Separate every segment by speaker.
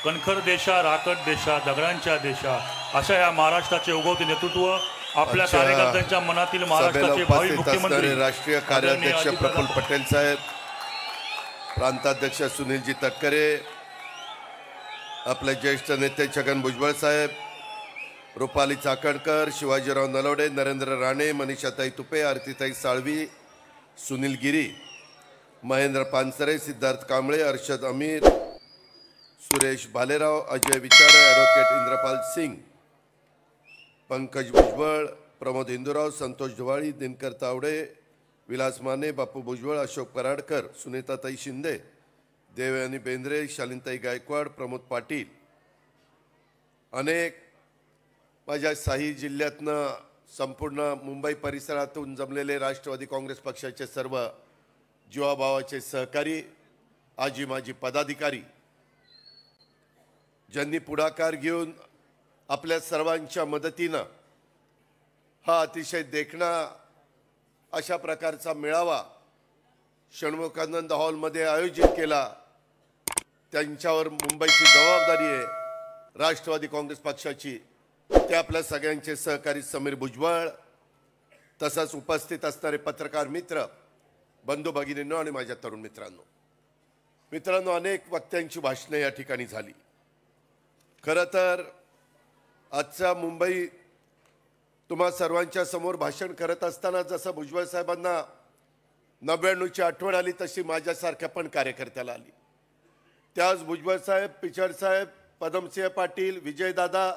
Speaker 1: कणखर देशा, राकट देशा, दगडांच्या देशा अशा या महाराष्ट्राचे उगवते नेतृत्व आपल्या कार्यकर्त्यांच्या मनातील महाराष्ट्राचे भावी मुख्यमंत्री
Speaker 2: राष्ट्रीय कार्याध्यक्ष प्रफुल्ल पटेल साहेब, प्रांताध्यक्ष सुनीलजी तटकरे, आपले ज्येष्ठ नेते छगन भुजबळ साहेब, रुपाली चाकणकर, शिवाजीराव नलवडे, नरेंद्र राणे, मनीषाताई तुपे, आरतीताई साळवी, सुनील गिरी, महेंद्र पानसरे, सिद्धार्थ कांबळे, अर्षद अमीर, सुरेश भालेराव, अजय विचारे, ॲडव्होकेट इंद्रपाल सिंग, पंकज भुजबळ, प्रमोद हिंदूराव, संतोष ढवाळी, दिनकर तावडे, विलास माने, बापू भुजबळ, अशोक पराडकर, सुनीताताई शिंदे, देवयानी बेंद्रे, शालिनताई गायकवाड, प्रमोद पाटील, अनेक माझ्या साही जिल्ह्यातनं संपूर्ण मुंबई परिसरातून जमलेले राष्ट्रवादी काँग्रेस पक्षाचे सर्व जीवाभावाचे सहकारी, आजी माजी पदाधिकारी, ज्यांनी पुढाकार घेऊन आपल्या सर्वांच्या मदतीनं हा अतिशय देखणा अशा प्रकारचा मेळावा षण्मुखानंद हॉलमध्ये आयोजित केला, त्यांच्यावर मुंबईची जबाबदारी आहे राष्ट्रवादी काँग्रेस पक्षाची। ते आपल्या सगळ्यांचे सहकारी समीर भुजबळ, तसंच उपस्थित असणारे पत्रकार मित्र, बंधू भगिनींनो आणि माझ्या तरुण मित्रांनो, अनेक वक्त्यांची भाषणे या ठिकाणी झाली। खरं तर आजच्या मुंबई तुम्हा सर्वांच्या समोर भाषण करत असताना जसं भुजबळ साहेबांना 99ची आठवण आली तशी माझ्यासारख्या पण कार्यकर्त्याला आली। त्याच भुजबळ साहेब, पिचड साहेब, पदमसिंह पाटील, विजयदादा,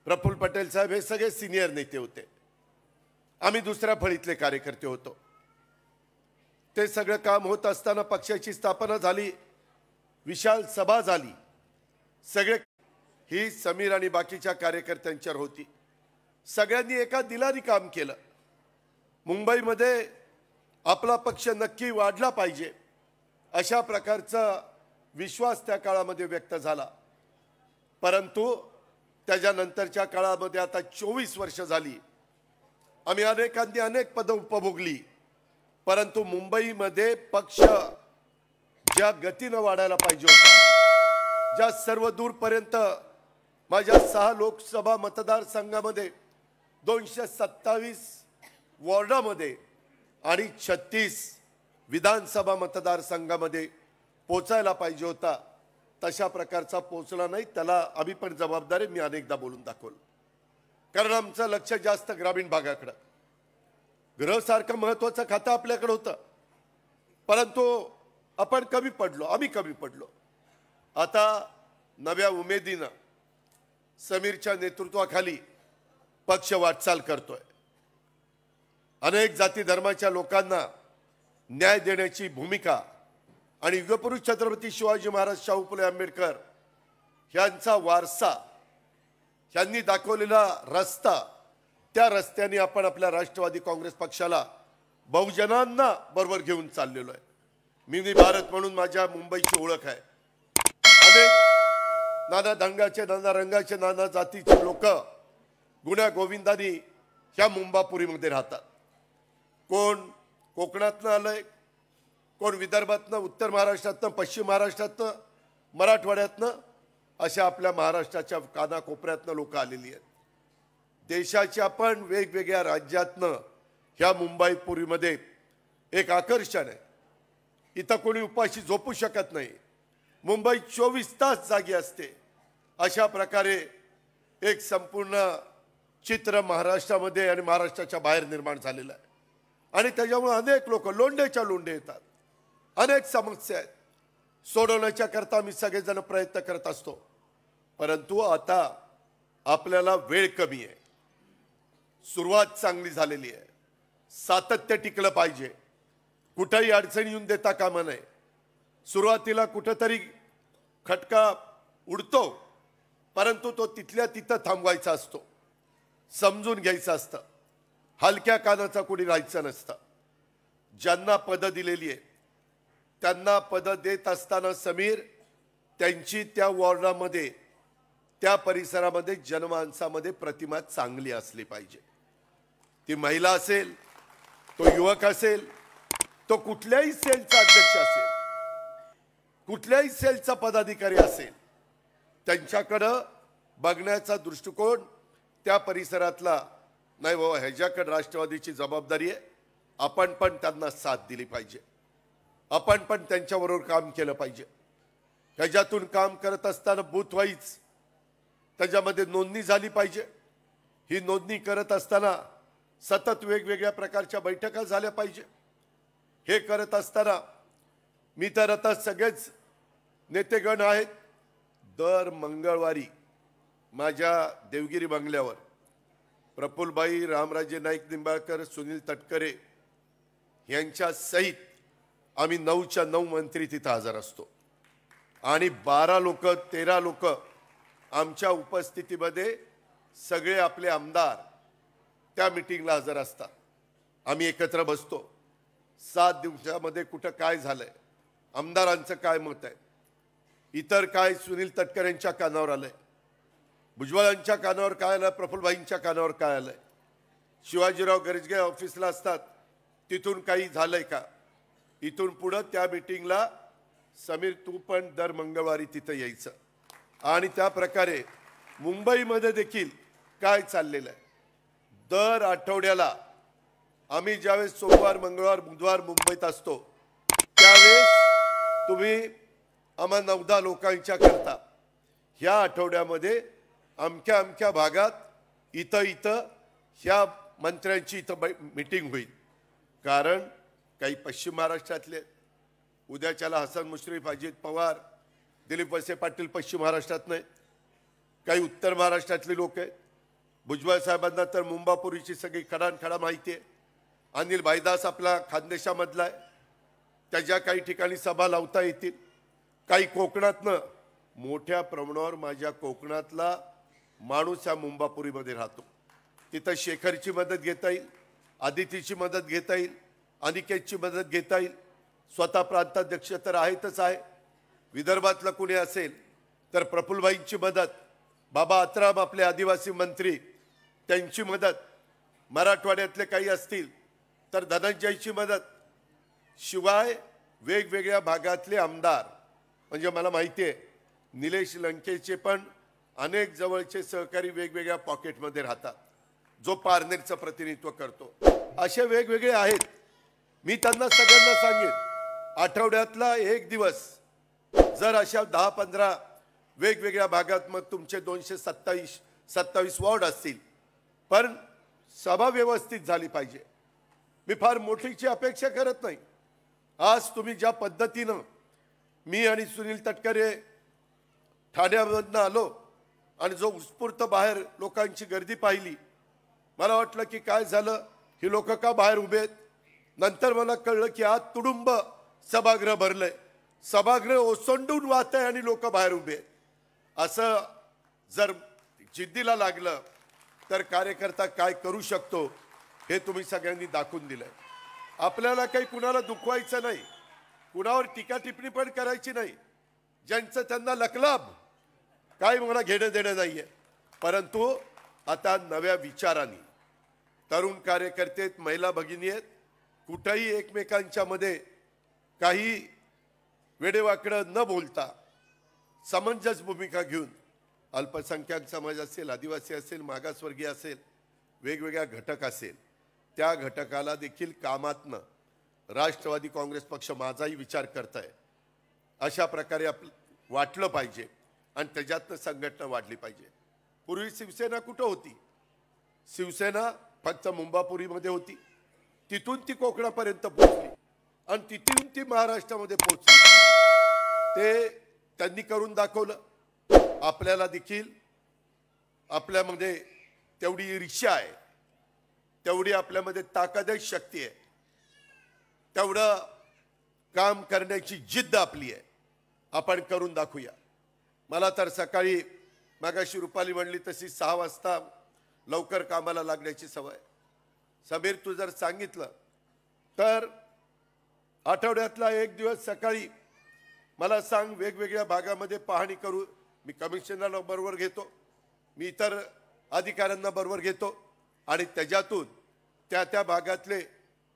Speaker 2: प्रफुल्ल पटेल साहेब हे सगळे सिनियर नेते होते, आम्ही दुसऱ्या फळीतले कार्यकर्ते होतो। ते सगळं काम होत असताना पक्षाची स्थापना झाली, विशाल सभा झाली, सगळे ही समीर आणि बाकीच्या कार्यकर्त्यांच्यावर होती। सगळ्यांनी एका दिलाने काम केलं, मुंबईमध्ये आपला पक्ष नक्की वाढला पाहिजे अशा प्रकारचा विश्वास त्या काळामध्ये व्यक्त झाला। परंतु त्याच्यानंतरच्या काळामध्ये आता 24 वर्ष झाली, आम्ही अनेकांनी अनेक पदं उपभोगली, परंतु मुंबईमध्ये पक्ष ज्या गतीनं वाढायला पाहिजे होता, ज्या सर्व दूरपर्यंत माझ्या 6 लोकसभा मतदारसंघामध्ये 227 वॉर्डामध्ये आणि 36 विधानसभा मतदारसंघामध्ये पोचायला पाहिजे होता, तशा प्रकारचा पोचला नाही। त्याला आम्ही पण जबाबदार आहे, मी अनेकदा बोलून दाखवलं। कारण आमचं लक्ष जास्त ग्रामीण भागाकडे, गृहसारखं महत्त्वाचं खातं आपल्याकडे होतं, परंतु आपण कमी पडलो, आम्ही कमी पडलो। आता नव्या उमेदीनं समीरच्या नेतृत्वाखाली पक्ष वाटचाल करतोय, अनेक जाती धर्माच्या लोकांना न्याय देण्याची भूमिका आणि युगपुरुष छत्रपती शिवाजी महाराज, शाहू फुले आंबेडकर यांचा वारसा, यांनी दाखवलेला रस्ता, त्या रस्त्याने आपण आपल्या राष्ट्रवादी काँग्रेस पक्षाला बहुजनांना बरोबर घेऊन चाललेलो आहे। मी भारत म्हणून माझ्या मुंबईची ओळख आहे। अनेक नाना धंगाचे, नाना रंगाचे, नाना जातीचे लोक गुण्या गोविंदानी ह्या मुंबापुरीमध्ये राहतात। कोण कोकणातनं आलंय, कोण विदर्भातनं, उत्तर महाराष्ट्रातनं, पश्चिम महाराष्ट्रातनं, मराठवाड्यातनं, अशा आपल्या महाराष्ट्राच्या कानाकोपऱ्यातनं लोक आलेली आहेत। देशाच्या पण वेगवेगळ्या राज्यातनं ह्या मुंबईपुरीमध्ये एक आकर्षण आहे, इथं कोणी उपाशी झोपू शकत नाही, मुंबई 24 तास जागी असते। अशा प्रकारे एक संपूर्ण चित्र महाराष्ट्रामध्ये आणि महाराष्ट्राच्या बाहेर निर्माण झालेलं आहे आणि त्याच्यामुळे अनेक लोक लोंढेच्या लोंढे येतात। अनेक समस्या आहेत, सोडवण्याच्या करता आम्ही सगळेजण प्रयत्न करत असतो, परंतु आता आपल्याला वेळ कमी आहे, सुरुवात चांगली झालेली आहे, सातत्य टिकलं पाहिजे, कुठेही अडचणी येऊन देता कामा नये। सुरुवातीला कुठेतरी खटका उडतो, परंतु तो तिथल्या तिथं थांबवायचा असतो, समजून घ्यायचं असतं, हलक्या कानाचा कोणी राहायचं नसतं। ज्यांना पदं दिलेली आहे त्यांना पदं देत असताना समीर त्यांची त्या वॉर्डामध्ये, त्या परिसरामध्ये जनमानसामध्ये प्रतिमा चांगली असली पाहिजे। ती महिला असेल, तो युवक असेल, तो कुठल्याही सेलचा अध्यक्ष असेल, कुठल्याही सेलचा पदाधिकारी असेल त्यांच्याकडं बघण्याचा दृष्टिकोन त्या परिसरातला नाही बाबा ह्याच्याकडे राष्ट्रवादीची जबाबदारी आहे, आपण पण त्यांना साथ दिली पाहिजे, आपण पण त्यांच्याबरोबर काम केलं पाहिजे. त्याच्यातून काम करत असताना बूथ वाईज त्याच्यामध्ये नोंदणी झाली पाहिजे. ही नोंदणी करत असताना सतत वेगवेगळ्या प्रकारच्या बैठका झाल्या पाहिजे. हे करत असताना मी तर आता सगळेच नेतेगण आहेत, दर मंगळवारी माझ्या देवगिरी बंगल्यावर प्रफुल्लभाई, रामराजे नाईक निंबाळकर, सुनील तटकरे यांच्या सहित आम्ही 9च्या 9 मंत्री तिथं हजर असतो आणि 12 लोक 13 लोक आमच्या उपस्थितीमध्ये सगळे आपले आमदार त्या मीटिंगला हजर असतात. आम्ही एकत्र बसतो. 7 दिवसामध्ये कुठं काय झालंय, आमदारांचं काय मत आहे, इतर काय सुनील तटकरेंच्या कानावर आलंय, भुजबळांच्या कानावर काय आलं, प्रफुल्लभाईंच्या कानावर काय आलंय, शिवाजीराव गर्जगे ऑफिसला असतात तिथून काही झालंय का. इथून पुढं त्या मीटिंगला समीर तू पण दर मंगळवारी तिथं यायचं. आणि त्या प्रकारे मुंबईमध्ये देखील काय चाललेलं आहे, दर आठवड्याला आम्ही ज्यावेळेस सोमवार, मंगळवार, बुधवार मुंबईत असतो त्यावेळेस तुम्ही आम्हा 9-10 लोकांच्या करता ह्या आठवड्यामध्ये अमक्या अमक्या भागात इथं ह्या मंत्र्यांची इथं मीटिंग होईल. कारण काही पश्चिम महाराष्ट्रातले, उद्याच्याला हसन मुश्रीफ, अजित पवार, दिलीप वळसे पाटील पश्चिम महाराष्ट्रात नाही, काही उत्तर महाराष्ट्रातले लोक आहेत. भुजबळ साहेबांना तर मुंबापुरीची सगळी खडानखडा माहिती आहे. अनिल भाईदास आपला खानदेशामधला आहे, त्याच्या काही ठिकाणी सभा लावता येतील. काही कोकणातनं मोठ्या प्रमाणावर माझ्या कोकणातला माणूस या मुंबापुरीमध्ये राहतो. तिथं शेखरची मदत घेता येईल, आदितीची मदत घेता येईल, अनिकेतची मदत घेता येईल. स्वतः प्रांताध्यक्ष तर आहेतच आहे. विदर्भातलं कुणी असेल तर प्रफुल्लभाईंची मदत, बाबा अत्राम आपले आदिवासी मंत्री त्यांची मदत, मराठवाड्यातले काही असतील तर धनंजयची मदत, शिवाय वेगवेगळ्या भागातले आमदार, म्हणजे मला माहिती आहे निलेश लंकेचे पण अनेक जवळचे सहकारी वेगवेगळ्या पॉकेटमध्ये राहतात, जो पारनेरचं प्रतिनिधित्व करतो. असे वेगवेगळे आहेत. मी त्यांना सगळ्यांना सांगेन, आठवड्यातला एक दिवस जर अशा 10-15 वेगवेगळ्या भागात, मग तुमचे 227 वॉर्ड असतील, पण सभा व्यवस्थित झाली पाहिजे. मी फार मोठीची अपेक्षा करत नाही. आज तुम्ही ज्या पद्धतीनं मी आणि सुनील तटकरे ठाण्यामधनं आलो आणि जो उत्स्फूर्त बाहेर लोकांची गर्दी पाहिली, मला वाटलं की काय झालं, ही लोक का बाहेर उभे आहेत. नंतर मला कळलं की आज तुडुंब सभागृह भरलंय, सभागृह ओसंडून वाहत आहे आणि लोक बाहेर उभे आहेत. असं जर जिद्दीला लागलं तर कार्यकर्ता काय करू शकतो हे तुम्ही सगळ्यांनी दाखवून दिलंय. आपल्याला काही कुणाला दुखवायचं नाही, कुणावर टीका टिप्पणी पण करायची नाही. ज्यांचं त्यांना लकलाभ, काय मला घेणं देणं नाहीये. परंतु आता नव्या विचारांनी तरुण कार्यकर्ते आहेत, महिला भगिनी आहेत, कुठेही एकमेकांच्या मध्ये काही वेडेवाकडं न बोलता समंजस भूमिका घेऊन अल्पसंख्याक समाज असेल, आदिवासी असेल, मागासवर्गीय असेल, वेगवेगळ्या घटक असेल, त्या घटकाला देखील कामातनं राष्ट्रवादी काँग्रेस पक्ष माझाही विचार करताय अशा प्रकारे वाटलं पाहिजे आणि त्याच्यातनं संघटना वाढली पाहिजे. पूर्वी शिवसेना कुठं होती? शिवसेना फक्त मुंबापुरीमध्ये होती, तिथून ती कोकणापर्यंत पोहोचली आणि तिथून ती महाराष्ट्रामध्ये पोहोचली. ते त्यांनी करून दाखवलं. आपल्याला देखील आपल्यामध्ये तेवढी ईर्ष्या आहे, तेवढी आपल्यामध्ये ताकद आहे, शक्ती आहे, तेवढं काम करण्याची जिद्द आपली आहे. आपण करून दाखवूया. मला तर सकाळी मागाशी रुपाली म्हणली तशी 6 वाजता लवकर कामाला लागण्याची सवय. समीर तू जर सांगितलं तर आठवड्यातला एक दिवस सकाळी मला सांग, वेगवेगळ्या भागामध्ये पाहणी करू. मी कमिशनरला बरोबर घेतो, मी इतर अधिकाऱ्यांना बरोबर घेतो आणि त्याच्यातून त्या त्या भागातले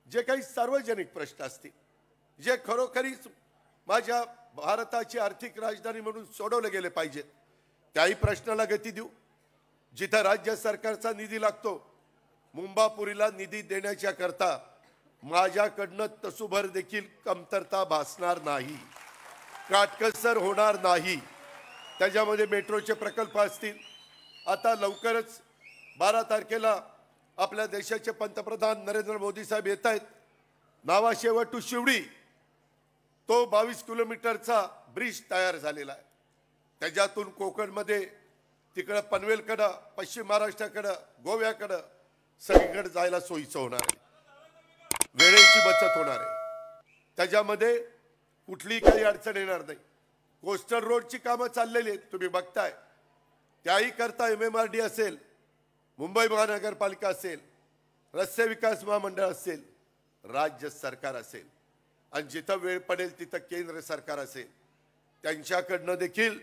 Speaker 2: जे काही सार्वजनिक प्रश्न असतील, जे खरोखरीच माझ्या भारताची आर्थिक राजधानी म्हणून सोडवले गेले पाहिजेत. त्याही प्रश्नाला गती देऊ. जिथं राज्य सरकारचा निधी लागतो, मुंबापुरीला निधी देण्याच्या करता माझ्याकडनं तसूभर देखील कमतरता भासणार नाही, काटकसर होणार नाही. त्याच्यामध्ये मेट्रोचे प्रकल्प असतील. आता लवकरच 12 तारखेला आपल्या देशाचे पंतप्रधान नरेंद्र मोदी साहेब येत आहेत. नावाशेवा टू शिवडी तो 22 किलोमीटरचा ब्रिज तयार झालेला आहे. त्याच्यातून कोकणमध्ये तिकडं पनवेलकडं, पश्चिम महाराष्ट्राकडं, गोव्याकडं सगळीकडे जायला सोयीचं होणार आहे. वेळेची बचत होणार आहे. त्याच्यामध्ये कुठलीही काही अडचण येणार नाही. कोस्टल रोडची कामं चाललेली आहेत, तुम्ही बघताय. त्याही करता MMRD असेल, मुंबई महानगरपालिका असेल, रस्ते विकास महामंडळ असेल, राज्य सरकार असेल, आणि जिथं वेळ पडेल तिथं केंद्र सरकार असेल, त्यांच्याकडनं देखील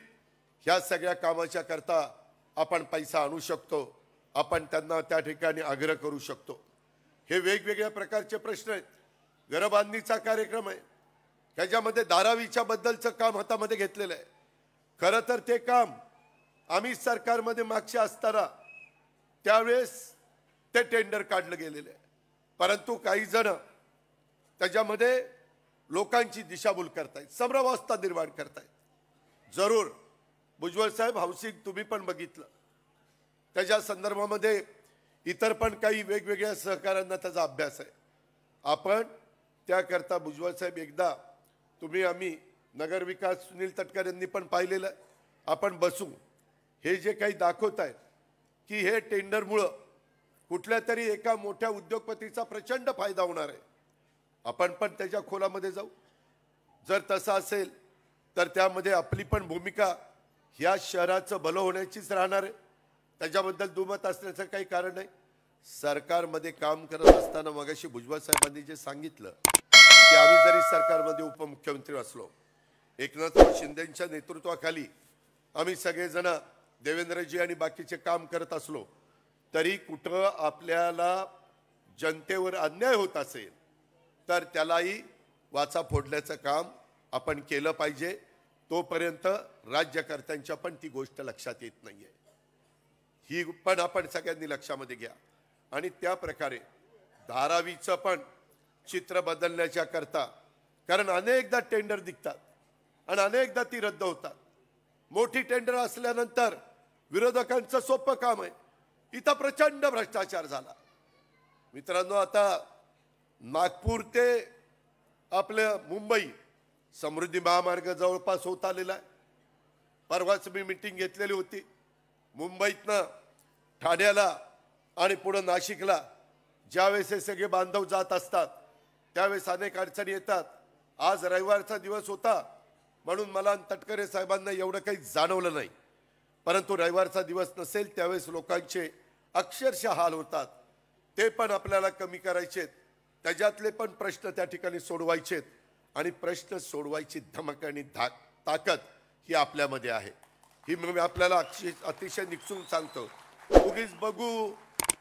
Speaker 2: ह्या सगळ्या कामाच्या करता आपण पैसा आणू शकतो. आपण त्यांना त्या ठिकाणी आग्रह करू शकतो. हे वेगवेगळ्या प्रकारचे प्रश्न आहेत. घरबांधणीचा कार्यक्रम आहे, त्याच्यामध्ये धारावीच्या बद्दलचं काम हातामध्ये घेतलेलं आहे. खरं तर ते काम आम्ही सरकारमध्ये मागच्या असताना त्यावेळेस ते टेंडर काढलं गेलेलं आहे. परंतु काही जण त्याच्यामध्ये लोकांची दिशाभूल करतायत, संभ्रमावस्था निर्माण करतायत. जरूर भुजबळ साहेब, हाऊसिंग तुम्ही पण बघितलं, त्याच्या संदर्भामध्ये इतर पण काही वेगवेगळ्या सहकाऱ्यांना त्याचा अभ्यास आहे. आपण त्याकरता भुजबळ साहेब एकदा तुम्ही आम्ही नगरविकास सुनील तटकरे यांनी पण पाहिलेलं आहे. आपण बसू. हे जे काही दाखवत आहेत की हे टेंडरमुळं कुठल्या तरी एका मोठ्या उद्योगपतीचा प्रचंड फायदा होणार आहे, आपण पण त्याच्या खोलामध्ये जाऊ. जर तसं असेल तर त्यामध्ये आपली पण भूमिका ह्या शहराचं भलं होण्याचीच राहणार आहे. त्याच्याबद्दल दुमत असण्याचं काही कारण नाही. सरकारमध्ये काम करत असताना मगाशी भुजबळ साहेबांनी जे सांगितलं की आम्ही जरी सरकारमध्ये उपमुख्यमंत्री असलो, एकनाथ शिंदेच्या नेतृत्वाखाली आम्ही सगळेजण देवेंद्रजी आणि बाकीचे काम करत असलो, तरी कुठं आपल्याला जनतेवर अन्याय होत असेल तर त्यालाही वाचा फोडण्याचं काम आपण केलं पाहिजे. तोपर्यंत राज्यकर्त्यांच्या पण ती गोष्ट लक्षात येत नाहीये. ही पण आपण सगळ्यांनी लक्षामध्ये घ्या. आणि त्या प्रकारे धारावीचं पण चित्र बदलण्याच्या करता, कारण अनेकदा टेंडर निघतात आणि अनेकदा ती रद्द होतात. मोठी टेंडर असल्यानंतर विरोधकांचं सोपं काम आहे. इथं प्रचंड भ्रष्टाचार झाला. मित्रांनो, आता नागपूर ते आपलं मुंबई समृद्धी महामार्ग जवळपास होत आलेला आहे. परवाच मी मीटिंग घेतलेली होती. मुंबईतनं ठाण्याला आणि पुढं नाशिकला ज्यावेळेस हे सगळे बांधव जात असतात त्यावेळेस अनेक अडचणी येतात. आज रविवारचा दिवस होता म्हणून मला तटकरे साहेबांना एवढं काही जाणवलं नाही, परंतु रविवारचा दिवस नसेल त्यावेळेस लोकांचे अक्षरशः हाल होतात. ते पण आपल्याला कमी करायचेत. त्याच्यातले पण प्रश्न त्या ठिकाणी सोडवायचेत आणि प्रश्न सोडवायची धमक आणि ताकद ही आपल्यामध्ये आहे. ही मी आपल्याला अतिशय निक्षून सांगतो. उगीच बघू,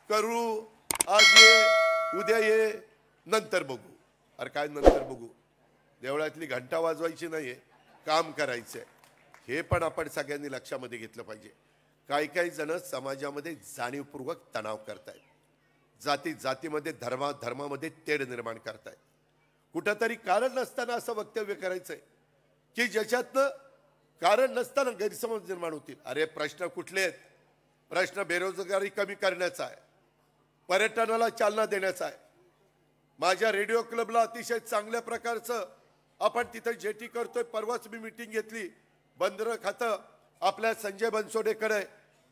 Speaker 2: करू, आज ये, उद्या ये, नंतर बघू. अरे काय नंतर बघू? देवळातली घंटा वाजवायची नाहीये, काम करायचंय. हे पण आपण सगळ्यांनी लक्षामध्ये घेतलं पाहिजे. काही जण समाजामध्ये जाणीवपूर्वक तणाव करतायत. जातीमध्ये धर्मामध्ये तेढ निर्माण करतायत. कुठंतरी कारण नसताना असं वक्तव्य करायचंय की ज्याच्यातनं कारण नसताना गैरसमज निर्माण होतील. अरे प्रश्न कुठले आहेत? प्रश्न बेरोजगारी कमी करण्याचा आहे, पर्यटनाला चालना देण्याचा आहे. माझ्या रेडिओ क्लबला अतिशय चांगल्या प्रकारचं आपण तिथे जेटी करतोय. परवाच मी मीटिंग घेतली. बंदरं खातं आपल्या संजय बनसोडेकडे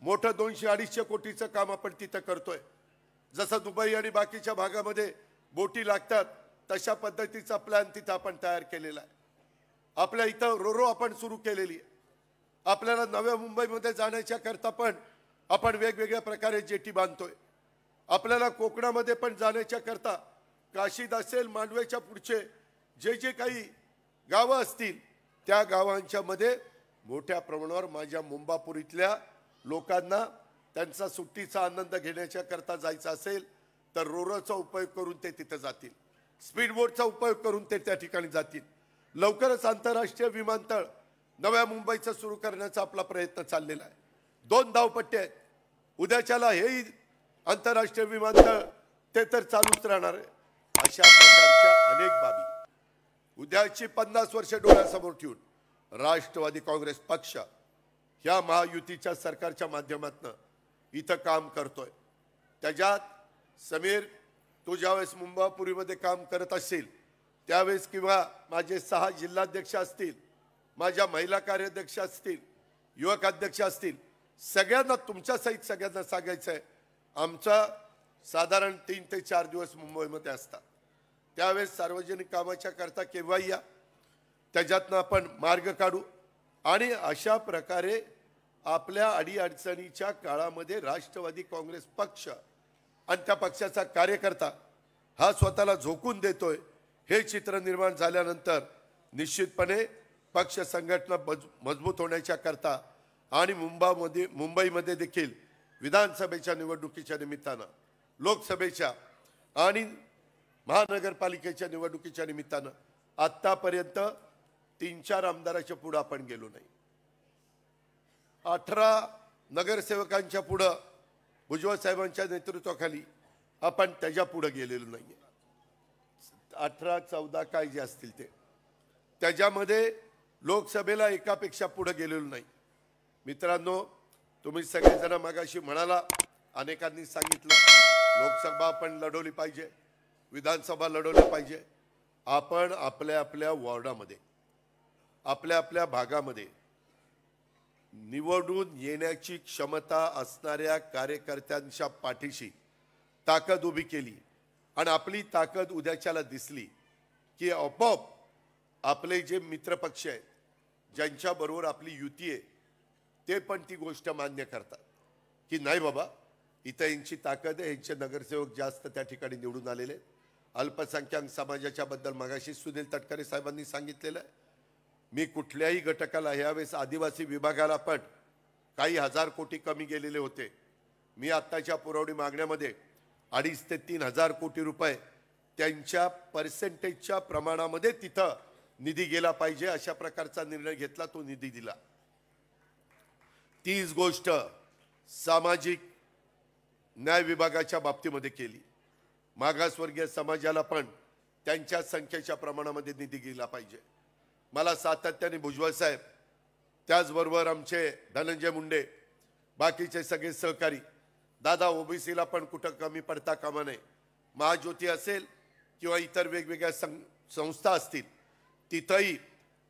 Speaker 2: मोठं 200-250 कोटीचं काम आपण तिथं करतोय. जसं दुबई आणि बाकीच्या भागामध्ये बोटी लागतात तशा पद्धतीचा प्लॅन तिथं आपण तयार केलेला आहे. आपल्या इथं रोरो आपण सुरू केलेली आहे. आपल्याला नव्या मुंबईमध्ये जाण्याच्या करता पण आपण वेगवेगळ्या प्रकारे जेटी बांधतोय. आपल्याला कोकणामध्ये पण जाण्याच्या करता काशीद असेल, मांडवेच्या पुढचे जे काही गावं असतील त्या गावांच्या मध्ये मोठ्या प्रमाणावर माझ्या मुंबापुरीतल्या लोकांना त्यांचा सुट्टीचा आनंद घेण्याच्या करता जायचं असेल तर रोरोचा उपयोग करून ते तिथे जातील, स्पीड बोटचा उपयोग करून ते त्या ठिकाणी जातील. लवकरच आंतरराष्ट्रीय विमानतळ नव्या मुंबईचं सुरू करण्याचा आपला प्रयत्न चाललेला आहे. 2 धावपट्टे आहेत. उद्याच्याला हेही आंतरराष्ट्रीय विमानतळ ते तर चालूच राहणार आहे. अशा प्रकारच्या अनेक बाबी उद्याची 50 वर्ष डोळ्यासमोर ठेवून राष्ट्रवादी काँग्रेस पक्ष ह्या महायुतीच्या सरकारच्या माध्यमातून इथं काम करतोय. त्याच्यात समीर, तू ज्यावेळेस मुंबापुरीमध्ये काम करत असेल त्यावेळेस किंवा माझे 6 जिल्हाध्यक्ष असतील, माझ्या महिला कार्याध्यक्ष असतील, युवक अध्यक्ष असतील, सगळ्यांना तुमच्यासहित सगळ्यांना सांगायचं आहे, आमचा साधारण 3 ते 4 दिवस मुंबईमध्ये असतात. त्यावेळेस सार्वजनिक कामाच्या करता केव्हाही या, त्याच्यातनं आपण मार्ग काढू आणि अशा प्रकारे आपल्या अडीअडचणीच्या काळामध्ये राष्ट्रवादी काँग्रेस पक्ष आणि त्या पक्षाचा कार्यकर्ता हा स्वतःला झोकून देतोय हे चित्र निर्माण झाल्यानंतर निश्चितपणे पक्ष संघटना मजबूत होण्याच्या करता आणि मुंबईमध्ये देखील विधानसभेच्या निवडणुकीच्या निमित्तानं, लोकसभेच्या आणि महानगरपालिकेच्या निवडणुकीच्या निमित्तानं आत्तापर्यंत 3-4 आमदाराच्या पुढे आपण गेलो नाही. 18 नगरसेवकांच्या पुढे भुजबळ साहेबांच्या नेतृत्वाखाली आपण त्याच्या पुढे गेलेलो नाहीये. 18-14 काय जे असतील ते, त्याच्यामध्ये लोकसभेला एकापेक्षा पुढे गेलेलो नाही. मित्रांनो, तुम्ही सगळेजण मगाशी म्हणाला, अनेकांनी सांगितलं, लोकसभा आपण लढवली पाहिजे, विधानसभा लढवली पाहिजे. आपण आपल्या आपल्या वॉर्डामध्ये, आपल्या आपल्या भागामध्ये निवडून येण्याची क्षमता असणाऱ्या कार्यकर्त्यांच्या पाठीशी ताकद उभी केली आणि आपली ताकद उद्याच्याला दिसली की आपोआप आपले जे मित्रपक्ष आहेत, ज्यांच्याबरोबर आपली युती आहे, ते पण ती गोष्ट मान्य करतात की नाही बाबा, इथं यांची ताकद आहे, यांचे नगरसेवक जास्त त्या ठिकाणी निवडून आलेले आहेत. अल्पसंख्याक समाजाच्या बद्दल मगाशी सुनील तटकरे साहेबांनी सांगितलेलं आहे. मी कुठल्याही घटकाला, यावेळेस आदिवासी विभागाला पण काही हजार कोटी कमी गेलेले होते. मी आत्ताच्या पुरवणी मागण्यामध्ये 2.5 ते 3 हजार कोटी रुपये त्यांच्या पर्सेंटेजच्या प्रमाणामध्ये तिथं निधी गेला पाहिजे अशा प्रकारचा निर्णय घेतला, तो निधी दिला. तीच गोष्ट सामाजिक न्याय विभागाच्या बाबतीमध्ये केली. मागासवर्गीय समाजाला पण त्यांच्या संख्येच्या प्रमाणामध्ये निधी गेला पाहिजे. मला सातत्याने भुजबळ साहेब, त्याचबरोबर आमचे धनंजय मुंडे, बाकीचे सगळे सहकारी, दादा ओबीसीला पण कुठं कमी पडता कामा नये. महाज्योती असेल किंवा इतर वेगवेगळ्या संस्था असतील, तिथंही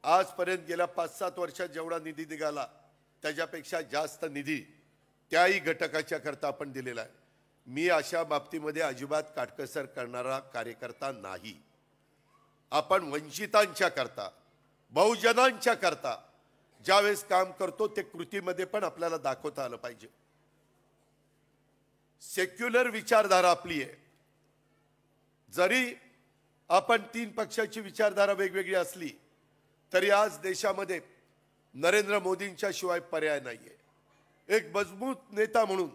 Speaker 2: आजपर्यंत गेल्या 5-7 वर्षात जेवढा निधी निघाला त्याच्यापेक्षा जास्त निधी त्याही घटकाच्या करता आपण दिलेला आहे. मी अशा बाबतीमध्ये अजिबात काटकसर करणारा कार्यकर्ता नाही. आपण वंचितांच्या करता, बहुजनांच्या करता ज्यावेळेस काम करतो ते कृतीमध्ये पण आपल्याला दाखवता आलं पाहिजे. सेक्युलर विचारधारा आपली आहे. जरी आपण 3 पक्षाची विचारधारा वेगवेगळी असली तरी आज देशामध्ये नरेंद्र मोदींच्या शिवाय पर्याय नाहीये. एक मजबूत नेता म्हणून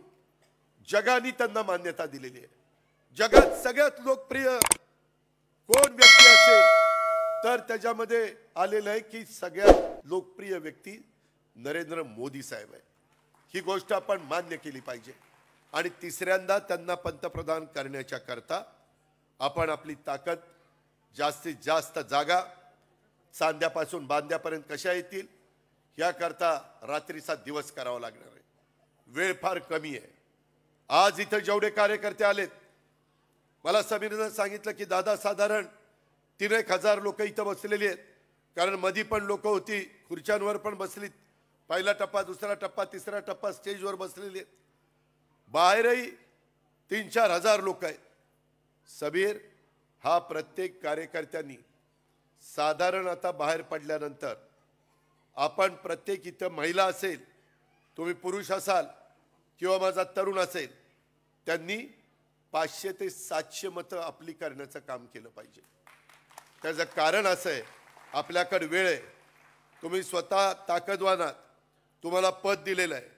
Speaker 2: जगाने त्यांना मान्यता दिलेली आहे. जगात सगळ्यात लोकप्रिय कोण व्यक्ती असेल तर त्याच्यामध्ये आलेलं आहे की सगळ्यात लोकप्रिय व्यक्ती नरेंद्र मोदी साहेब आहे. ही गोष्ट आपण मान्य केली पाहिजे. आणि तिसऱ्यांदा त्यांना पंतप्रधान करण्याच्या करता आपण आपली ताकद, जास्तीत जास्त जागा सांध्यापासून बांध्यापर्यंत कशा येतील याकरता रात्रीचा दिवस करावा लागणार आहे. वेळ फार कमी आहे. आज इथं जेवढे कार्यकर्ते आलेत, मला समीरनं सांगितलं की दादा साधारण 3-1 हजार लोक इथं बसलेली आहेत. कारण मधी पण लोक होती, खुर्च्यांवर पण बसलीत. पहिला टप्पा, दुसरा टप्पा, तिसरा टप्पा स्टेजवर बसलेली आहेत. बाहेरही 3-4 हजार लोक आहेत. सबीर, हा प्रत्येक कार्यकर्त्यांनी साधारण आता बाहेर पडल्यानंतर आपण प्रत्येक इथं महिला असेल, तुम्ही पुरुष असाल किंवा माझा तरुण असेल, त्यांनी 500 ते 700 मतं आपली करण्याचं काम केलं पाहिजे. त्याचं कारण असं आहे, आपल्याकडे वेळ आहे. तुम्ही स्वतः ताकदवान आहात, तुम्हाला पद दिलेलं आहे.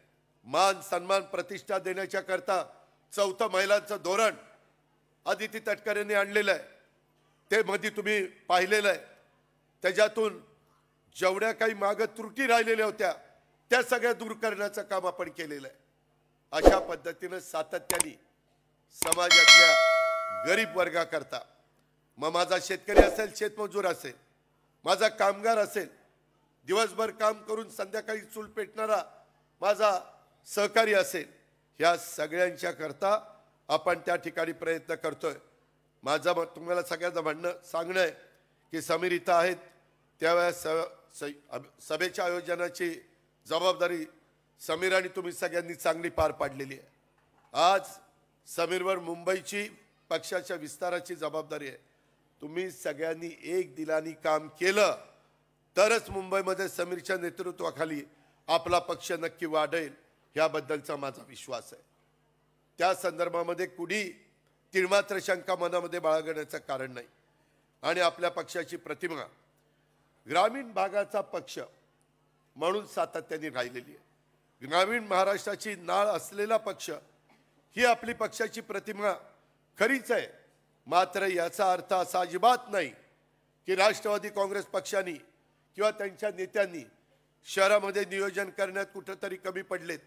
Speaker 2: मान सन्मान प्रतिष्ठा देण्याच्या करता 4थं महिलांचं धोरण अदिती तटकरेंनी आणलेलं आहे. ते मध्ये तुम्ही पाहिलेलं आहे. त्याच्यातून जेवढ्या काही मागे त्रुटी राहिलेल्या होत्या त्या सगळ्या दूर करण्याचं काम आपण केलेलं आहे. अशा पद्धतीनं सातत्याने समाजातल्या गरीब वर्गाकरता, मग माझा शेतकरी असेल, शेतमजूर असेल, माझा कामगार असेल, दिवसभर काम करून संध्याकाळी चूल पेटणारा माझा सहकारी असेल, ह्या सगळ्यांच्या करता आपण त्या ठिकाणी प्रयत्न करतोय. माझं तुम्हाला सगळ्यांना सांगणं आहे की समीर इथं आहेत त्यावेळेस सभेच्या आयोजनाची जबाबदारी समीर आणि तुम्ही सगळ्यांनी चांगली पार पाडलेली आहे. आज समीरवर मुंबईची पक्षाच्या विस्ताराची जबाबदारी आहे. तुम्ही सगळ्यांनी एक दिलानी काम केलं तरच मुंबईमध्ये समीरच्या नेतृत्वाखाली आपला पक्ष नक्की वाढेल, याबद्दलचा माझा विश्वास आहे. त्या संदर्भामध्ये कुणी तिळमात्र शंका मनामध्ये बाळगण्याचं कारण नाही. आणि आपल्या पक्षाची प्रतिमा ग्रामीण भागाचा पक्ष म्हणून सातत्याने राहिलेली आहे. ग्रामीण महाराष्ट्राची नाळ असलेला पक्ष ही आपली पक्षाची प्रतिमा खरीच आहे. मात्र याचा अर्थ असा अजिबात नाही की राष्ट्रवादी काँग्रेस पक्षाने किंवा त्यांच्या नेत्यांनी शहरामध्ये नियोजन करण्यात कुठेतरी कमी पडलेत.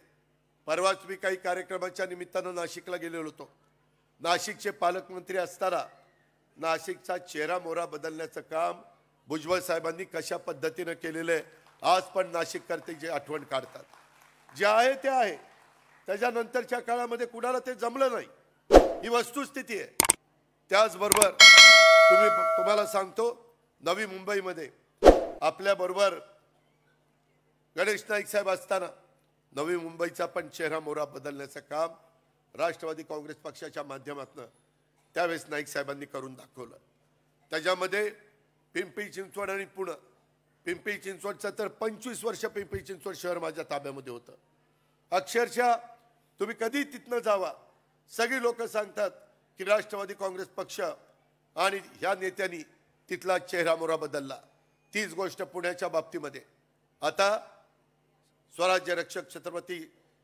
Speaker 2: परवाच मी काही कार्यक्रमाच्या निमित्तानं नाशिकला गेलेलो होतो. नाशिकचे पालकमंत्री असताना नाशिकचा चेहरा मोहरा बदलण्याचं काम भुजबळ साहेबांनी कशा पद्धतीनं केलेलं आहे आज पण नाशिककर त्याची आठवण काढतात. जे आहे ते आहे, त्याच्यानंतरच्या काळामध्ये कुणाला ते जमलं नाही, ही वस्तुस्थिती आहे. त्याचबरोबर तुम्हाला सांगतो, नवी मुंबईमध्ये आपल्याबरोबर गणेश नाईक साहेब असताना नवी मुंबईचा पण चेहरा मोहरा बदलण्याचं काम राष्ट्रवादी काँग्रेस पक्षाच्या माध्यमातून त्यावेळेस नाईक साहेबांनी करून दाखवलं. त्याच्यामध्ये पिंपरी चिंचवड आणि पुणे, पिंपरी चिंचवडचं तर 25 वर्ष पिंपरी चिंचवड शहर माझ्या ताब्यामध्ये होतं. अक्षरशः तुम्ही कधी तिथनं जावा, सगळी लोक सांगतात की राष्ट्रवादी काँग्रेस पक्ष आणि ह्या नेत्यांनी तिथला चेहरा मोहरा बदलला. तीच गोष्ट पुण्याच्या बाबतीमध्ये आता स्वराज्य रक्षक छत्रपती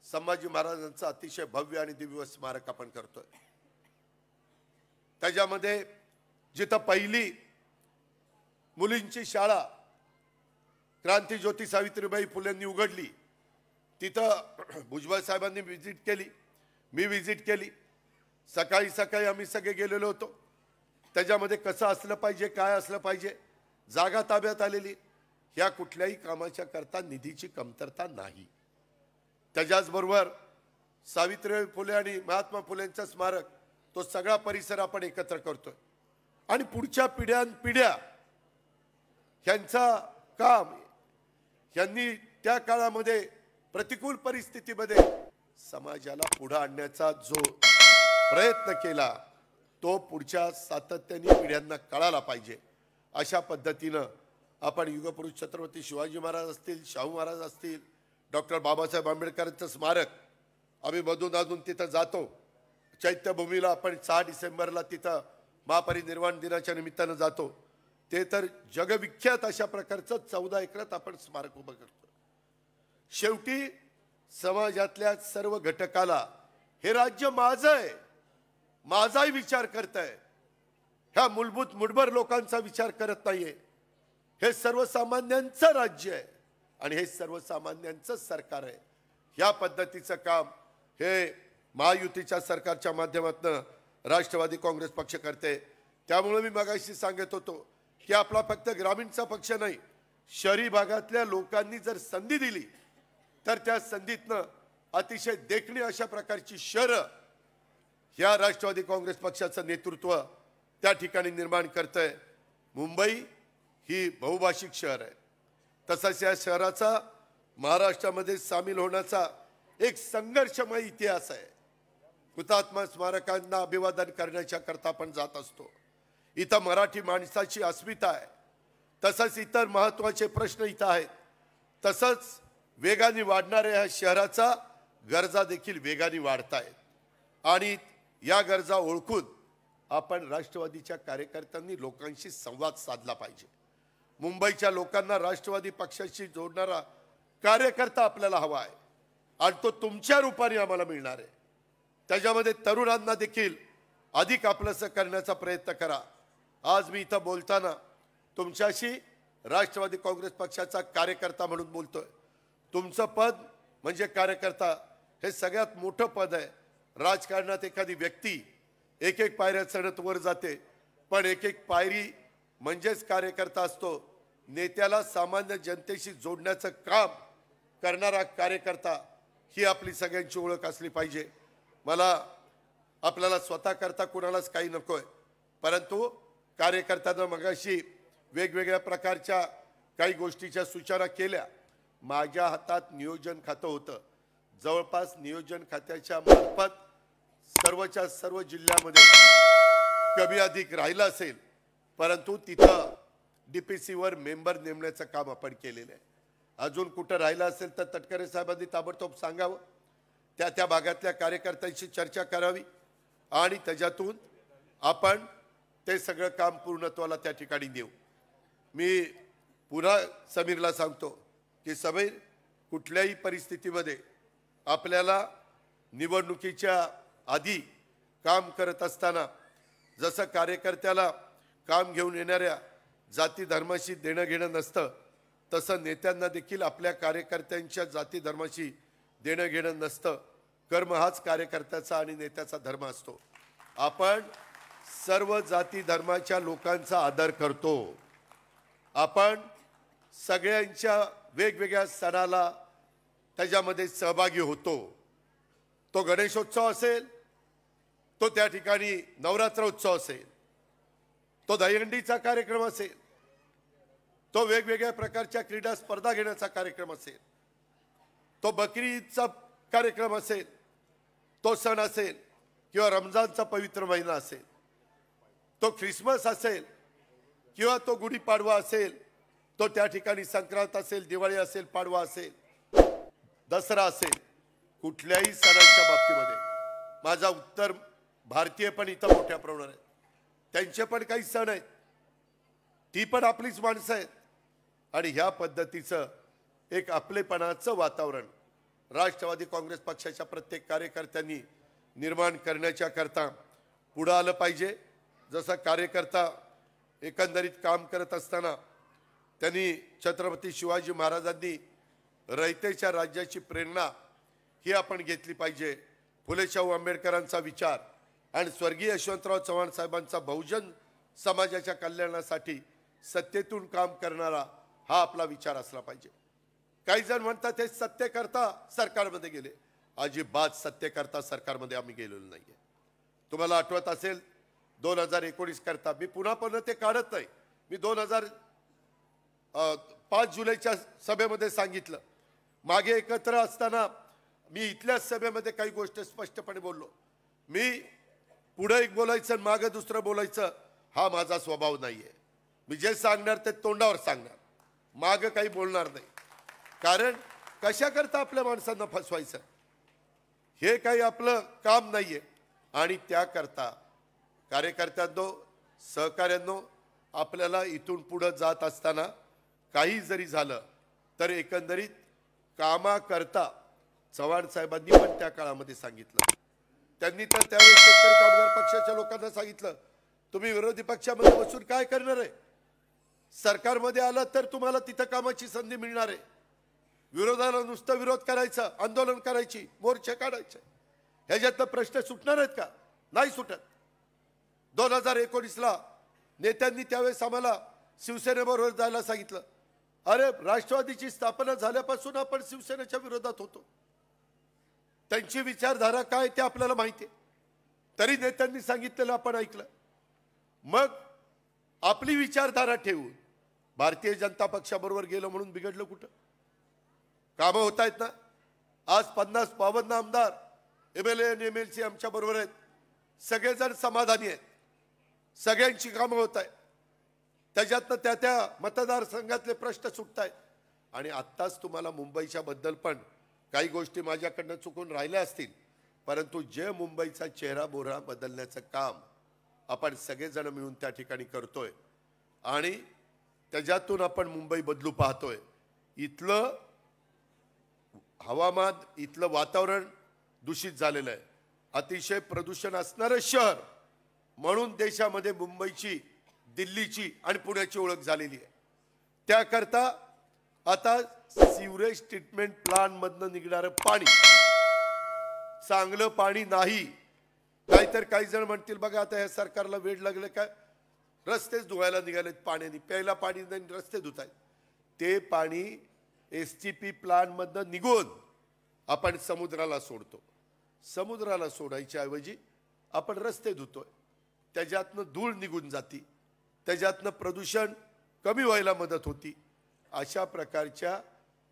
Speaker 2: संभाजी महाराजांचं अतिशय भव्य आणि दिव्य स्मारक आपण करतोय. त्याच्यामध्ये जिथं पहिली मुलींची शाळा क्रांतीज्योती सावित्रीबाई फुलेंनी उघडली, तिथं भुजबळ साहेबांनी व्हिजिट केली, मी व्हिजिट केली. सकाळी सकाळी आम्ही सगळे गेलेलो होतो. त्याच्यामध्ये कसं असलं पाहिजे, काय असलं पाहिजे, जागा ताब्यात आलेली. ह्या कुठल्याही कामाच्या करता निधीची कमतरता नाही. त्याच्याचबरोबर सावित्रीबाई फुले आणि महात्मा फुलेंचं स्मारक, तो सगळा परिसर आपण एकत्र करतोय. आणि पुढच्या पिढ्या ह्यांचा काम, यांनी त्या काळामध्ये प्रतिकूल परिस्थितीमध्ये समाजाला पुढे आणण्याचा जो प्रयत्न केला तो पुढच्या सातत्याने पिढ्यांना कळाला पाहिजे. अशा पद्धतीनं आपण युगपुरुष छत्रपती शिवाजी महाराज असतील, शाहू महाराज असतील, डॉक्टर बाबासाहेब आंबेडकरांचं स्मारक आम्ही मधून अजून तिथं जातो. चैत्यभूमीला आपण 6 डिसेंबरला तिथं महापरिनिर्वाण दिनाच्या निमित्तानं जातो. ते तर जगविख्यात अशा प्रकारचं 14 एकरात आपण स्मारक उभं करतो. शेवटी समाजातल्या सर्व घटकाला हे राज्य माझं आहे, माझाही विचार करताय. ह्या मूलभूत मुठभर लोकांचा विचार करत नाहीये. हे सर्वसामान्यांचं राज्य आहे आणि हे सर्वसामान्यांचं सरकार आहे. या पद्धतीचं काम हे महायुतीच्या सरकारच्या माध्यमातून राष्ट्रवादी काँग्रेस पक्ष करते. त्यामुळे मी मगाशी सांगत होतो की आपला फक्त ग्रामीणचा पक्ष नाही, शहरी भागातल्या लोकांनी जर संधी दिली तर त्या संधीतनं अतिशय देखणी अशा प्रकारची शहरं या राष्ट्रवादी काँग्रेस पक्षाचं नेतृत्व त्या ठिकाणी निर्माण करतंय. मुंबई ही बहुभाषिक शहर आहे. तसाच या शहराचा महाराष्ट्रामध्ये सामील होण्याचा एक संघर्षमय इतिहास आहे. हुतात्मा स्मारकांना अभिवादन करण्याच्या करता आपण जात असतो. इथं मराठी माणसाची अस्मिता आहे. तसंच इतर महत्त्वाचे प्रश्न इथं आहेत. तसंच वेगाने वाढणाऱ्या ह्या शहराचा गरजा देखील वेगाने वाढत आहेत आणि या गरजा ओळखून आपण राष्ट्रवादीच्या कार्यकर्त्यांनी लोकांशी संवाद साधला पाहिजे. मुंबईच्या लोकांना राष्ट्रवादी पक्षाशी जोडणारा कार्यकर्ता आपल्याला हवा आहे आणि तो तुमच्या रूपाने आम्हाला मिळणार आहे. त्याच्यामध्ये तरुणांना देखील अधिक आपलंसं करण्याचा प्रयत्न करा. आज मी इथं बोलताना तुमच्याशी राष्ट्रवादी काँग्रेस पक्षाचा कार्यकर्ता म्हणून बोलतोय। तुमचं पद म्हणजे कार्यकर्ता हे सगळ्यात मोठं पद आहे। राजकारणात एखादी व्यक्ती एक एक पायऱ्या चढत वर जाते, पण एक एक पायरी म्हणजेच कार्यकर्ता असतो। नेत्याला सामान्य जनतेशी जोडण्याचं काम करणारा कार्यकर्ता ही आपली सगळ्यांची ओळख असली पाहिजे। मला आपल्याला स्वतः करता कोणालाच काही नकोय, परंतु कार्यकर्त्यांना मगाशी वेगवेगळ्या प्रकारच्या काही गोष्टीच्या सूचना केल्या। माझ्या हातात नियोजन खातं होतं, जवळपास नियोजन खात्याच्या मार्फत सर्वच्या सर्व जिल्ह्यामध्ये कमी अधिक राहिलं असेल, परंतु तिथं डीपीसीवर मेंबर नेमण्याचं काम आपण केलेलं आहे। अजून कुठं राहिलं असेल तर तटकरे साहेबांनी ताबडतोब सांगावं, त्या भागातल्या कार्यकर्त्यांशी चर्चा करावी आणि त्याच्यातून आपण ते सगळं काम पूर्णत्वाला त्या ठिकाणी देऊ। मी पुन्हा समीरला सांगतो की समीर, कुठल्याही परिस्थितीमध्ये आपल्याला निवडणुकीच्या आधी काम करत असताना जसं कार्यकर्त्याला काम घेऊन येणाऱ्या जाती धर्माशी देणं घेणं नसतं, तसं नेत्यांना देखील आपल्या कार्यकर्त्यांच्या जाती धर्माशी देणं घेणं नसतं। कर्म हाच कार्यकर्त्याचा आणि नेत्याचा धर्म असतो। आपण सर्व जाती धर्माच्या लोकांचा आदर करतो, आपण सगळ्यांच्या वेगवेगळ्या सणाला त्याच्यामध्ये सहभागी होतो। तो गणेशोत्सव असेल, तो त्या ठिकाणी नवरात्रोत्सव असेल, तो दहीहंडीचा कार्यक्रम असेल, तो वेगवेगळ्या प्रकारच्या क्रीडा स्पर्धा घेण्याचा कार्यक्रम असेल, तो बकरी ईदचा कार्यक्रम असेल, तो सण असेल किंवा रमजानचा पवित्र महिना असेल, तो ख्रिसमस असेल किंवा तो गुढीपाडवा असेल, तो त्या ठिकाणी संक्रांत असेल, दिवाळी असेल, पाडवा असेल, दसरा असेल, कुठल्याही सणांच्या बाबतीमध्ये माझा उत्तर भारतीय पण इथं मोठ्या प्रमाणात आहेत, त्यांचे पण काही सण आहेत, ती पण आपलीच माणसं आहेत आणि ह्या पद्धतीचं एक आपलेपणाचं वातावरण राष्ट्रवादी काँग्रेस पक्षाच्या प्रत्येक कार्यकर्त्यांनी निर्माण करण्याच्या करता पुढे आलं पाहिजे। जसं कार्यकर्ता एकंदरीत काम करत असताना त्यांनी छत्रपती शिवाजी महाराजांनी रयतेच्या राज्याची प्रेरणा ही आपण घेतली पाहिजे। फुले शाहू आंबेडकरांचा विचार आणि स्वर्गीय यशवंतराव चव्हाण साहेबांचा बहुजन समाजाच्या कल्याणासाठी सत्तेतून काम करणारा हा आपला विचार असला पाहिजे। काही जण म्हणतात हे सत्तेकरता सरकारमध्ये गेले, अजिबात सत्तेकरता सरकारमध्ये आम्ही गेलेलो नाहीये। तुम्हाला आठवत असेल 2019 करता मी पुन्हा ते काढत नाही, मी 2005 जुलैच्या सभेमध्ये सांगितलं, मागे एकत्र असताना मी इथल्या सभेमध्ये काही गोष्टी स्पष्टपणे बोललो। मी पुढे एक बोलायचं मागे दुसरं बोलायचं हा माझा स्वभाव नाहीये। मी जे सांगणार ते तोंडावर सांगणार, मागे काही बोलणार नाही। कारण कशा करता आपल्या माणसांना फसवायचं हे काही आपलं काम नाहीये। आणि त्याकरता कार्यकर्त्यांनो, सहकार्यांनो, आपल्याला इथून पुढे जात असताना काही जरी झालं तर एकंदरीत कामाकरता चव्हाण साहेबांनी पण त्या काळामध्ये सांगितलं, त्यांनी तर त्यावेळेस शेतकरी कामगार पक्षाच्या लोकांना सांगितलं, तुम्ही विरोधी पक्षामध्ये बसून काय करणार आहे, सरकारमध्ये आलं तर तुम्हाला तिथं कामाची संधी मिळणार आहे। विरोधाला नुसतं विरोध करायचा, आंदोलन करायची, मोर्चे काढायचे, ह्याच्यातनं प्रश्न सुटणार आहेत का? नाही सुटत। 2019ला नेत्यांनी त्यावेळेस आम्हाला शिवसेनेबरोबर जायला सांगितलं, अरे राष्ट्रवादीची स्थापना झाल्यापासून आपण शिवसेनेच्या विरोधात होतो, त्यांची विचारधारा काय ते आपल्याला माहिती आहे, तरी नेत्यांनी सांगितलेलं आपण ऐकलं। मग आपली विचारधारा ठेवून भारतीय जनता पक्षाबरोबर गेलो म्हणून बिघडलं कुठं? कामं होत आहेत ना। आज 50-52 आमदार, MLA आणि MLC आमच्या बरोबर आहेत, सगळेजण समाधानी आहेत, सगळ्यांची कामं होत आहेत, त्याच्यातनं त्या मतदारसंघातले प्रश्न सुटत आहेत। आणि आत्ताच तुम्हाला मुंबईच्या बद्दल पण काही गोष्टी माझ्याकडनं चुकून राहिल्या असतील, परंतु जे मुंबईचा चेहरा बोहरा बदलण्याचं काम आपण सगळेजण मिळून त्या ठिकाणी करतोय आणि त्याच्यातून आपण मुंबई बदलू पाहतोय। इथलं हवामान, इथलं वातावरण दूषित झालेलं आहे, अतिशय प्रदूषण असणारं शहर म्हणून देशामध्ये मुंबईची, दिल्लीची आणि पुण्याची ओळख झालेली आहे। त्याकरता आता सिवरेज ट्रीटमेंट प्लांट मधनं निघणारं पाणी चांगलं पाणी नाही, नाहीतर काही जण म्हणतील बघा आता या सरकारला वेळ लागले काय, रस्तेच धुवायला निघालेत पाण्याने, प्यायला पाणी नाही रस्ते धुतायत. ते पाणी STP प्लांट मधनं निघून आपण समुद्राला सोडतो. समुद्राला सोडायच्या ऐवजी आपण रस्ते धुतोय, त्याच्यातनं धूळ निघून जाती, त्याच्यातनं प्रदूषण कमी व्हायला मदत होती. अशा प्रकारच्या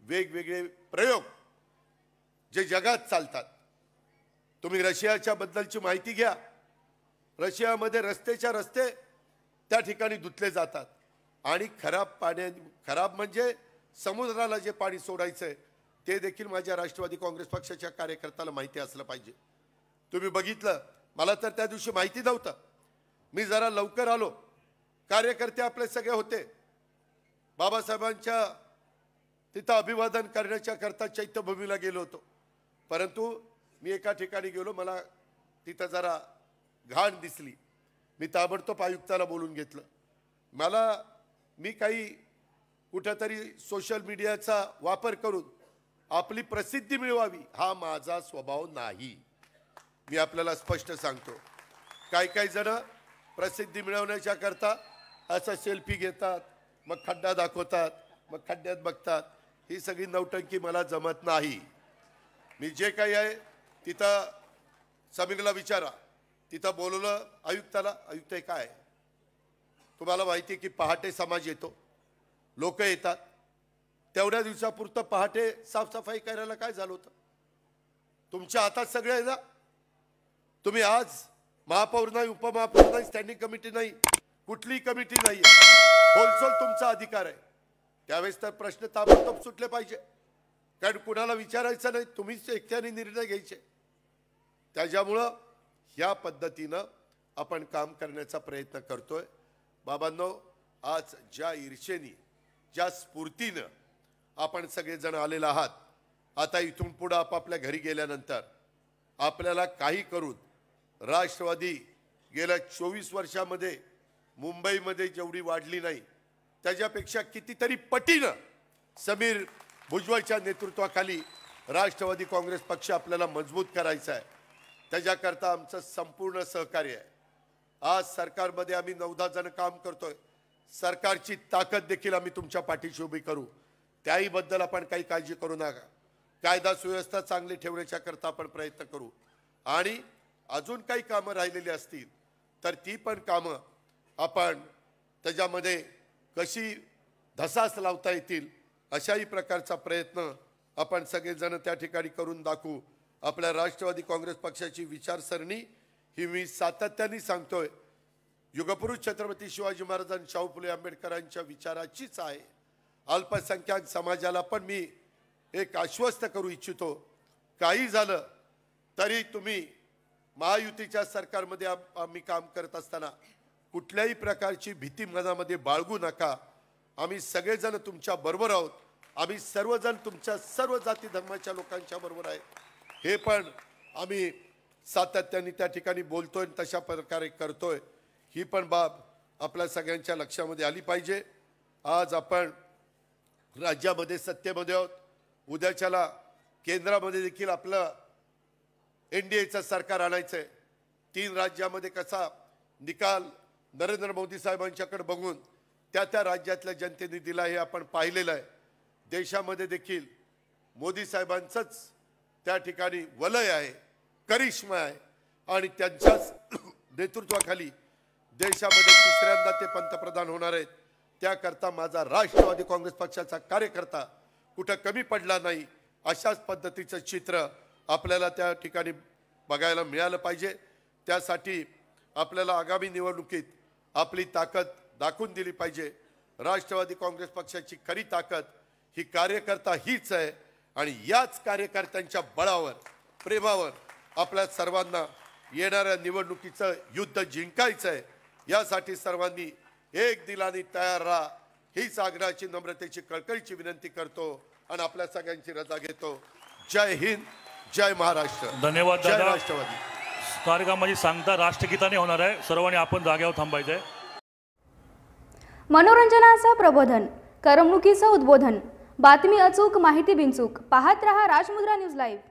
Speaker 2: वेगवेगळे प्रयोग जे जगात चालतात. तुम्ही रशियाच्या बद्दलची माहिती घ्या. रशियामध्ये रस्तेच्या रस्ते त्या ठिकाणी धुतले जातात आणि खराब म्हणजे समुद्राला जे पाणी सोडायचंय ते देखील माझ्या राष्ट्रवादी काँग्रेस पक्षाच्या कार्यकर्त्याला माहिती असलं पाहिजे. तुम्ही बघितलं, मला तर त्या दिवशी माहिती नव्हतं. मी जरा लवकर आलो, कार्यकर्ते आपले सगळे होते. बाबासाहेबांच्या तिथं अभिवादन करण्याच्या करता चैत्यभूमीला गेलो होतो, परंतु मी एका ठिकाणी गेलो, मला तिथं जरा घाण दिसली. मी ताबडतोब आयुक्ताला बोलून घेतलं. मी काही कुठेतरी सोशल मीडियाचा वापर करून आपली प्रसिद्धी मिळवावी हा माझा स्वभाव नाही. मी आपल्याला स्पष्ट सांगतो. काही जण प्रसिद्धी मिळवण्याच्या करता असं सेल्फी घेतात, मग खड्डा दाखवतात, मग खड्ड्यात बघतात. ही सगळी नौटंकी मला जमत नाही. मी जे काही आहे तिथं समीरला विचारा, तिथं बोलवलं आयुक्ताला. आयुक्त काय तुम्हाला माहिती की पहाटे समाज येतो, लोक येतात, तेवढ्या दिवसापुरतं पहाटे साफसफाई करायला काय झालं होतं? तुमच्या हातात सगळे आहे ना. तुम्ही आज महापौर नाही, उपमहापौर नाही, स्टँडिंग कमिटी नाही, कुठलीही कमिटी नाही, होलसेल तुमचा अधिकार आहे. त्यावेळेस तर प्रश्न ताबडतोब सुटले पाहिजे, कारण कुणाला विचारायचं नाही, तुम्हीच एकट्याने निर्णय घ्यायचे. त्याच्यामुळं या पद्धतीनं आपण काम करण्याचा प्रयत्न करतोय. बाबांनो, आज ज्या ईर्षेने, ज्या स्फूर्तीनं आपण सगळेजण आलेले आहात, आता इथून पुढे आपापल्या घरी गेल्यानंतर आपल्याला काही करून राष्ट्रवादी गेल्या 24 वर्षामध्ये मुंबईमध्ये जेवढी वाढली नाही त्याच्यापेक्षा कितीतरी पटीनं समीर भुजबळच्या नेतृत्वाखाली राष्ट्रवादी काँग्रेस पक्ष आपल्याला मजबूत करायचा आहे. त्याच्याकरता आमचं संपूर्ण सहकार्य आहे. आज सरकारमध्ये आम्ही 9-10 जण काम करतोय. सरकारची ताकद देखील आम्ही तुमच्या पाठीशी उभी करू, त्याही बद्दल आपण काही काळजी करू नका. कायदा सुव्यवस्था चांगली ठेवण्याच्या करता आपण प्रयत्न करू आणि अजून काही कामं राहिलेली असतील तर ती पण कामं आपण त्याच्यामध्ये कशी धसास लावता येतील अशाही प्रकारचा प्रयत्न आपण सगळेजण त्या ठिकाणी करून दाखवू. आपल्या राष्ट्रवादी काँग्रेस पक्षाची विचारसरणी ही मी सातत्याने सांगतोय, युगपुरुष छत्रपती शिवाजी महाराज शाहू फुले आंबेडकरांच्या विचाराचीच आहे. अल्पसंख्याक समाजाला पण मी एक आश्वस्त करू इच्छितो, काही झालं तरी तुम्ही महायुतीच्या सरकारमध्ये आम्ही काम करत असताना कुठल्याही प्रकारची भीती मनामध्ये बाळगू नका. आम्ही सगळेजण तुमच्या बरोबर आहोत. आम्ही सर्वजण तुमच्या सर्व जाती धर्माच्या लोकांच्या बरोबर आहे. हे पण आम्ही सातत्याने त्या ठिकाणी बोलतोय, तशा प्रकारे करतोय. ही पण बाब आपल्या सगळ्यांच्या लक्षामध्ये आली पाहिजे. आज आपण राज्यामध्ये सत्तेमध्ये आहोत, उद्याच्याला केंद्रामध्ये देखील आपलं NDAचं सरकार आणायचं आहे. 3 राज्यामध्ये कसा निकाल नरेंद्र मोदी साहेबांच्याकडे बघून त्या राज्यातल्या जनतेने दिला हे आपण पाहिलेलं आहे. देशामध्ये देखील मोदी साहेबांचंच त्या ठिकाणी वलय आहे, करिश्मा आहे आणि त्यांच्याच नेतृत्वाखाली देशामध्ये तिसऱ्यांदा ते पंतप्रधान होणार आहेत. त्याकरता माझा राष्ट्रवादी काँग्रेस पक्षाचा कार्यकर्ता कुठं कमी पडला नाही, अशाच पद्धतीचं चित्र आपल्याला त्या ठिकाणी बघायला मिळालं पाहिजे. त्यासाठी आपल्याला आगामी निवडणुकीत आपली ताकद दाखवून दिली पाहिजे. राष्ट्रवादी काँग्रेस पक्षाची खरी ताकद ही कार्यकर्ता हीच आहे आणि याच कार्यकर्त्यांच्या बळावर, प्रेमावर आपल्या सर्वांना येणाऱ्या निवडणुकीचं युद्ध जिंकायचं आहे. यासाठी सर्वांनी एक दिलाने तयार राहा, हीच आग्रहाची, नम्रतेची, कळकळीची विनंती करतो आणि आपल्या सगळ्यांची रजा घेतो. जय हिंद, जय महाराष्ट्र.
Speaker 1: धन्यवाद
Speaker 2: जय
Speaker 1: दादा.
Speaker 2: राष्ट्रवादी.
Speaker 1: कार्यक्रमाची सांगता राष्ट्रगीताने होणार आहे. सर्वांनी आपण जागेवर थांबायचं आहे.
Speaker 3: मनोरंजनाचं प्रबोधन, करमणुकीचं उद्बोधन, बातमी अचूक, माहिती बिनचूक. पाहत रहा राजमुद्रा न्यूज लाईव्ह.